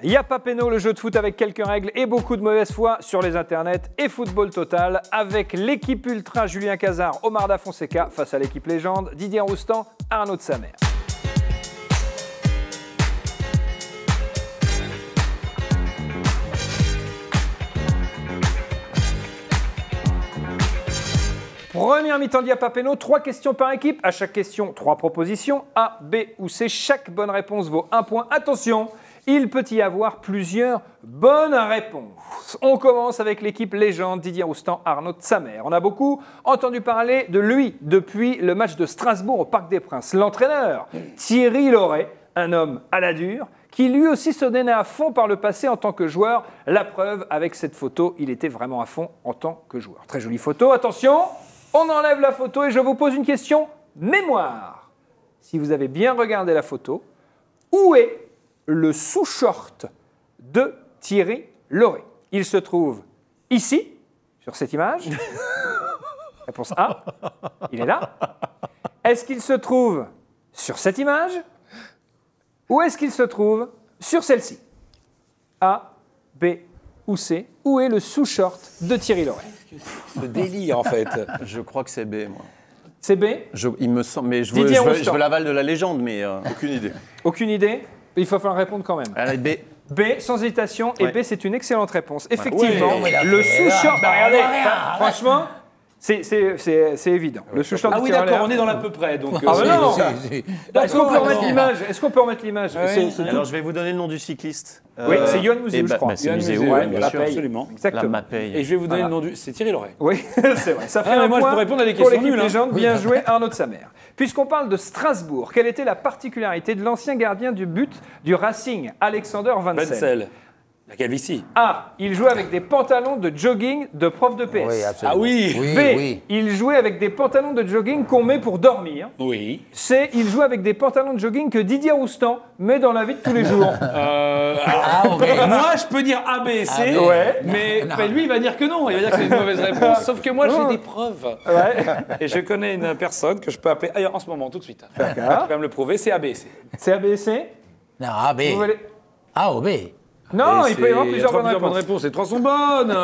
Y'a pas péno, le jeu de foot avec quelques règles et beaucoup de mauvaise foi sur les internets et football total avec l'équipe ultra Julien Cazard, Omar Da Fonseca face à l'équipe légende Didier Roustan, Arnaud de Samer. Première mi-temps d'Y'a Péno, 3 questions par équipe. À chaque question, 3 propositions. A, B ou C. Chaque bonne réponse vaut 1 point. Attention, il peut y avoir plusieurs bonnes réponses. On commence avec l'équipe légende Didier Roustan, Arnaud de Samer. On a beaucoup entendu parler de lui depuis le match de Strasbourg au Parc des Princes. L'entraîneur, Thierry Laurey, un homme à la dure, qui lui aussi se donnait à fond par le passé en tant que joueur. La preuve, avec cette photo, il était vraiment à fond en tant que joueur. Très jolie photo. Attention, on enlève la photo et je vous pose une question mémoire. Si vous avez bien regardé la photo, où est le sous-short de Thierry Laurey? Il se trouve ici, sur cette image. Réponse A, il est là. Est-ce qu'il se trouve sur cette image? Ou est-ce qu'il se trouve sur celle-ci? A, B ou C. Où est le sous-short de Thierry Laurey? Le délire, en fait. Je crois que c'est B, moi. C'est B? Il me semble, mais je veux l'aval de la légende, mais... Aucune idée. Aucune idée? Il va falloir répondre quand même. Allez, B. B, sans hésitation, et Ouais. B, c'est une excellente réponse. Effectivement, Ouais, le sous-short... Regardez, franchement, c'est évident. Le sous-short Ah de oui, Thierry d'accord, Laurey. on est dans l'à peu près. Donc, Ah bah non. Est-ce qu'on peut D'accord. remettre l'image? Est-ce qu'on peut remettre l'image? Alors, je vais vous donner le nom du cycliste. Oui, c'est Yoann Muséou, je crois. C'est Yoann Muséou, Muséou, ouais, ouais, bien la sûr. paye. Absolument. Exactement. La Mapaye. Et je vais vous donner le nom du... C'est Thierry Laurey. Oui, c'est vrai. Ça fait Ah, mais un moi, je point peux répondre à des pour questions l'équipe nulles, hein. légende. Bien joué, Arnaud de Samer. Puisqu'on parle de Strasbourg, quelle était la particularité de l'ancien gardien du but du Racing, Alexander Wenzel? Wenzel. La calvitie. A. Il jouait avec des pantalons de jogging de prof de PS. Oui, absolument. Ah oui. Oui, B. oui. Il jouait avec des pantalons de jogging qu'on met pour dormir. Oui. C. Il jouait avec des pantalons de jogging que Didier Roustan met dans la vie de tous les jours. Moi, je peux dire A, B, C, Ah, ouais. mais lui, il va dire que non. Il va dire que c'est une mauvaise réponse. Sauf que moi, j'ai des preuves. Ouais. Et je connais une personne que je peux appeler ailleurs en ce moment, tout de suite. D'accord. Tu vas me le prouver, c'est A, B, C. C'est A, B, C. Non, A, B. Vous voulez- A ou B. Non, Et il peut y avoir c'est- plusieurs bonnes bonnes réponses. réponses. Les 3 sont bonnes.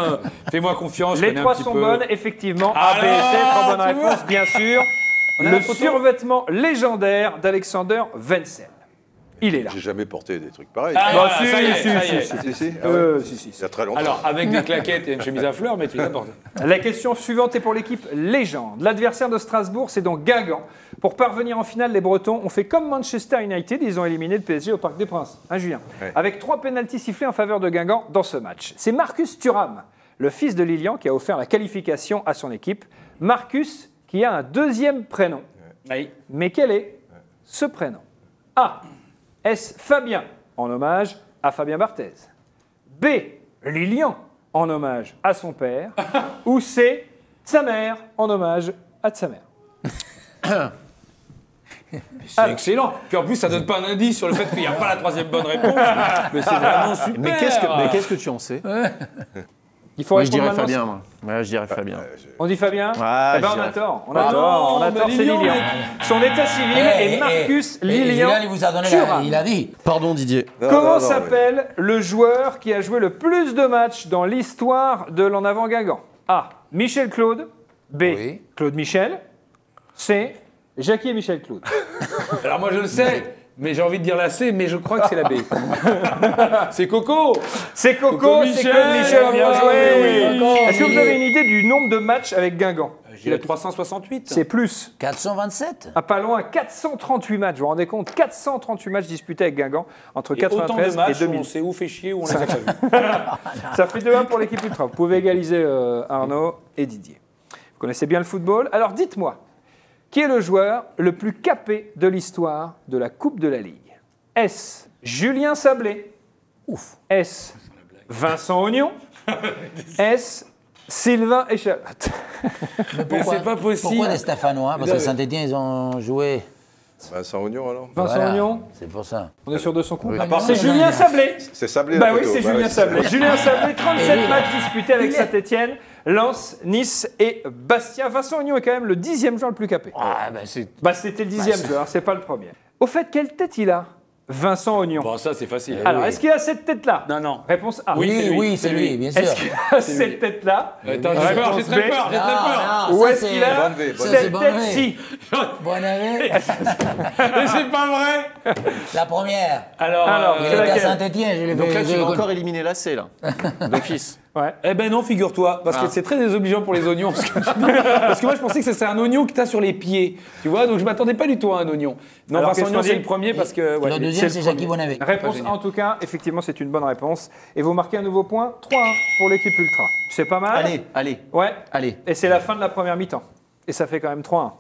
Fais-moi confiance. je Les connais un 3 petit sont peu. bonnes, effectivement. A, B, C, Alors, 3 bonnes tu vois. réponses, bien sûr. On a Le la photo survêtement légendaire d'Alexander Wenzel. Il est là. J'ai jamais porté des trucs pareils. Ah, Bah, ça y est, ça y est. Si. Ah ouais. Si. Il y a très longtemps. Alors, avec des claquettes et une chemise à fleurs, mais tu l'as porté. La question suivante est pour l'équipe légende. L'adversaire de Strasbourg, c'est donc Guingamp. Pour parvenir en finale, les Bretons ont fait comme Manchester United, ils ont éliminé le PSG au Parc des Princes. Hein, Julien? Ouais. Avec 3 pénaltys sifflés en faveur de Guingamp dans ce match. C'est Marcus Thuram, le fils de Lilian, qui a offert la qualification à son équipe. Marcus, qui a un deuxième prénom. Oui. Mais quel est ce prénom? A. Est-ce Fabien, en hommage à Fabien Barthez? B. Lilian, en hommage à son père? Ou C. Samer, en hommage à Samer? C'est excellent. Puis en plus, ça donne pas un indice sur le fait qu'il n'y a pas la 3e bonne réponse. Mais c'est vraiment super. Mais qu'est-ce que tu en sais? Il faut Moi, je répondre dirais maintenant. Fabien, moi. Ouais, je dirais Fabien. On dit Fabien? Ah, Eh ben, je on a dirais- tort. On Ah a tort. non, On a mais tort, c'est Lilian, Lilian. Son état civil est Marcus Lilian. il vous a donné Thuram. il a dit. Pardon, Didier. Comment s'appelle le joueur qui a joué le plus de matchs dans l'histoire de l'en avant Guingamp? A. Michel Claude. B. Oui. Claude Michel. C. Jackie et Michel Claude. Alors moi, je le sais, mais j'ai envie de dire la C, mais je crois que c'est la B. C'est Coco. C'est Coco, Coco c'est Michel. Claude Michel, bien Ah, joué. oui, oui. Est-ce que vous avez une idée du nombre de matchs avec Guingamp? J'ai 368. C'est plus. 427. À pas loin, 438 matchs. Vous vous rendez compte? 438 matchs disputés avec Guingamp entre Et autant de 93 et matchs où 2000. on s'est où fait chier, où on les a pas vus. Ça fait 2-1 pour l'équipe ultra. Vous pouvez égaliser Arnaud et Didier. Vous connaissez bien le football. Alors dites-moi, qui est le joueur le plus capé de l'histoire de la Coupe de la Ligue? Est-ce Julien Sablé? Ouf. Est-ce Vincent Ognon? Est-ce Sylvain Échalote? Mais c'est pas possible. Pourquoi des Stéphanois? Parce que Saint-Étienne, ils ont joué. Vincent Ognon alors. Vincent Voilà, Ognon? c'est pour ça. On est sûr de son coup? À part C'est ça, Julien Sablé. C'est Sablé. Bah la oui, photo. c'est Bah Julien oui, Sablé. Julien Sablé, 37 oui. matchs disputés avec Saint-Etienne, Lens, Nice et Bastia. Vincent Ognon est quand même le 10e joueur le plus capé. Ah, ben c'est... Bah c'était le 10e joueur, c'est pas le premier. Au fait, quelle tête il a, Vincent Oignon. Bon, ça, c'est facile. Alors, est-ce qu'il a cette tête-là? Non, non. Réponse A. Oui, c'est lui, bien sûr. Est-ce qu'il a cette tête-là? Attends, j'ai peur, j'ai très peur, j'ai très peur. Ou est-ce qu'il a Bonne V, bonne V. cette tête-ci? Bonne année. Mais c'est pas vrai. La première. Alors, Il c'est était à laquelle? Saint-Etienne, je l'ai Donc fait. là, tu je vas le encore éliminer la C, là, d'office. Ouais. Eh ben non, figure-toi, parce que c'est très désobligeant pour les oignons. Parce que moi, je pensais que c'est un oignon que tu as sur les pieds. Tu vois, donc je m'attendais pas du tout à un oignon. Non, Alors, Vincent qu'est-ce Oignon, qu'on c'est dit le premier parce que. ouais, Le deuxième, c'est Jackie Bonavé. Réponse A, en tout cas, effectivement, c'est une bonne réponse. Et vous marquez un nouveau point, 3-1 pour l'équipe Ultra. C'est pas mal. Allez. Ouais. Allez. Et c'est la fin de la première mi-temps. Et ça fait quand même 3-1.